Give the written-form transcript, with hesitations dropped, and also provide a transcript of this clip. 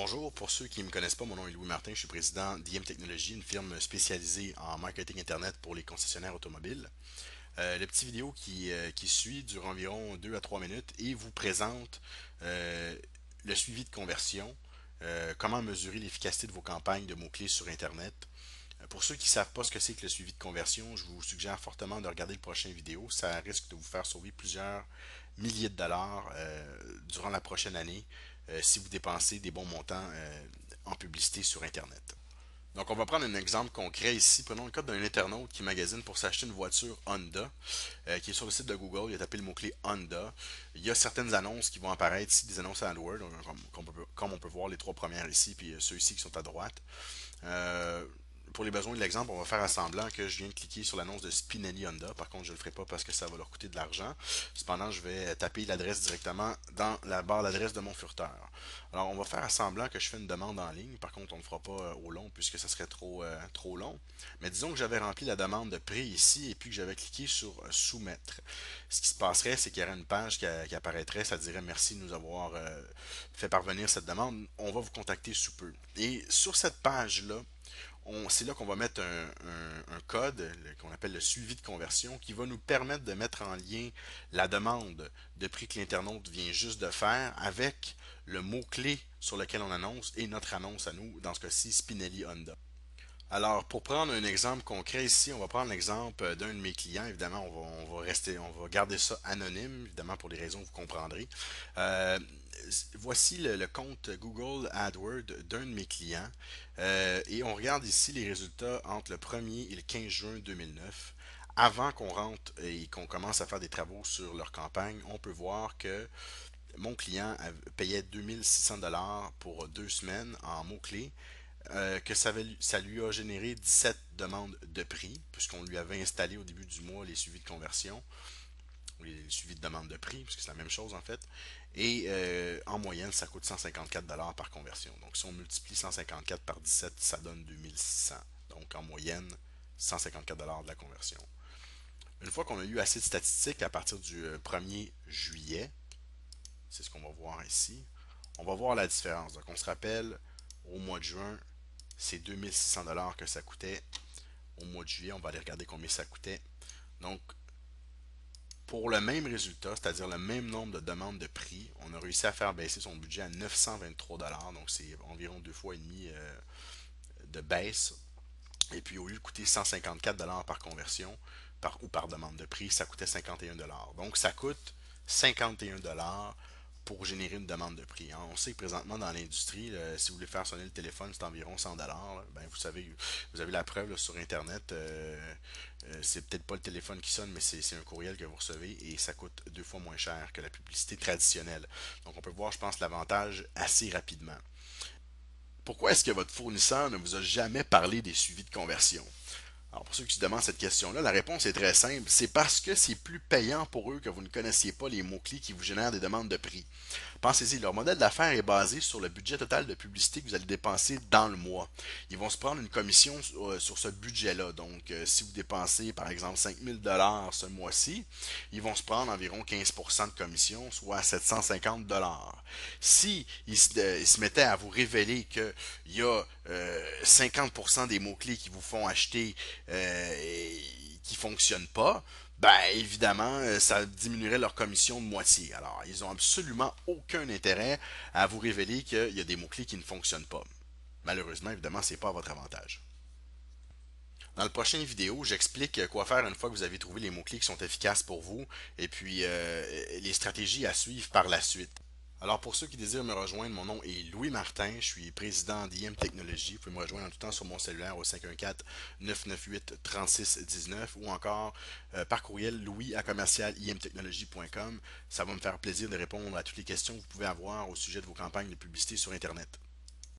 Bonjour, pour ceux qui ne me connaissent pas, mon nom est Louis Martin, je suis président d'IM Technologies, une firme spécialisée en marketing Internet pour les concessionnaires automobiles. Le petit vidéo qui suit dure environ 2 à 3 minutes et vous présente euh, le suivi de conversion, comment mesurer l'efficacité de vos campagnes de mots-clés sur Internet. Pour ceux qui ne savent pas ce que c'est que le suivi de conversion, je vous suggère fortement de regarder le prochain vidéo. Ça risque de vous faire sauver plusieurs milliers de dollars durant la prochaine année si vous dépensez des bons montants en publicité sur Internet. Donc, on va prendre un exemple concret ici. Prenons le cas d'un internaute qui magasine pour s'acheter une voiture Honda, qui est sur le site de Google. Il a tapé le mot-clé Honda. Il y a certaines annonces qui vont apparaître ici, des annonces AdWords, comme on peut voir les trois premières ici, puis ceux ici qui sont à droite. Euh, pour les besoins de l'exemple, on va faire à semblant que je viens de cliquer sur l'annonce de Spinelli Honda. Par contre, je ne le ferai pas parce que ça va leur coûter de l'argent. Cependant, je vais taper l'adresse directement dans la barre d'adresse de mon furteur. Alors, on va faire à semblant que je fais une demande en ligne. Par contre, on ne le fera pas au long puisque ça serait trop long. Mais disons que j'avais rempli la demande de prix ici et puis que j'avais cliqué sur soumettre. Ce qui se passerait, c'est qu'il y aurait une page qui apparaîtrait. Ça dirait merci de nous avoir fait parvenir cette demande. On va vous contacter sous peu. Et sur cette page-là, c'est là qu'on va mettre un code qu'on appelle le suivi de conversion qui va nous permettre de mettre en lien la demande de prix que l'internaute vient juste de faire avec le mot-clé sur lequel on annonce et notre annonce à nous, dans ce cas-ci Spinelli Honda. Alors, pour prendre un exemple concret ici, on va prendre l'exemple d'un de mes clients. Évidemment, on va garder ça anonyme, évidemment pour des raisons que vous comprendrez. Euh, Voici le compte Google AdWords d'un de mes clients. Et on regarde ici les résultats entre le 1er et le 15 juin 2009. Avant qu'on rentre et qu'on commence à faire des travaux sur leur campagne, on peut voir que mon client payait 2600$ pour 2 semaines en mots-clés, que ça lui a généré 17 demandes de prix, puisqu'on lui avait installé au début du mois les suivis de conversion, ou les suivis de demande de prix, puisque c'est la même chose en fait. Et en moyenne, ça coûte 154$ par conversion. Donc si on multiplie 154 par 17, ça donne 2600. Donc en moyenne, 154$ de la conversion. Une fois qu'on a eu assez de statistiques à partir du 1er juillet, c'est ce qu'on va voir ici, on va voir la différence. Donc on se rappelle, au mois de juin, c'est 2600$ que ça coûtait. Au mois de juillet, on va aller regarder combien ça coûtait. Donc, pour le même résultat, c'est-à-dire le même nombre de demandes de prix, on a réussi à faire baisser son budget à 923$. Donc, c'est environ 2 fois et demi de baisse. Et puis, au lieu de coûter 154$ par conversion ou par demande de prix, ça coûtait 51$. Donc, ça coûte 51$ pour générer une demande de prix. On sait que présentement dans l'industrie, si vous voulez faire sonner le téléphone, c'est environ 100$. Ben, vous savez, vous avez la preuve là, sur Internet. C'est peut-être pas le téléphone qui sonne, mais c'est un courriel que vous recevez et ça coûte 2 fois moins cher que la publicité traditionnelle. Donc on peut voir, je pense, l'avantage assez rapidement. Pourquoi est-ce que votre fournisseur ne vous a jamais parlé des suivis de conversion? Alors, pour ceux qui se demandent cette question-là, la réponse est très simple. C'est parce que c'est plus payant pour eux que vous ne connaissiez pas les mots-clés qui vous génèrent des demandes de prix. Pensez-y, leur modèle d'affaires est basé sur le budget total de publicité que vous allez dépenser dans le mois. Ils vont se prendre une commission sur ce budget-là. Donc, si vous dépensez, par exemple, 5000$ ce mois-ci, ils vont se prendre environ 15% de commission, soit 750$. Si ils se mettaient à vous révéler qu'il y a 50% des mots-clés qui vous font acheter qui ne fonctionnent pas, ben évidemment, ça diminuerait leur commission de moitié. Alors, ils n'ont absolument aucun intérêt à vous révéler qu'il y a des mots-clés qui ne fonctionnent pas. Malheureusement, évidemment, c'est pas à votre avantage. Dans le prochain vidéo, j'explique quoi faire une fois que vous avez trouvé les mots-clés qui sont efficaces pour vous et puis les stratégies à suivre par la suite. Alors pour ceux qui désirent me rejoindre, mon nom est Louis Martin, je suis président d'IM Technologies. Vous pouvez me rejoindre en tout temps sur mon cellulaire au 514-998-3619 ou encore par courriel louis à commercial imtechnologie.com. Ça va me faire plaisir de répondre à toutes les questions que vous pouvez avoir au sujet de vos campagnes de publicité sur Internet.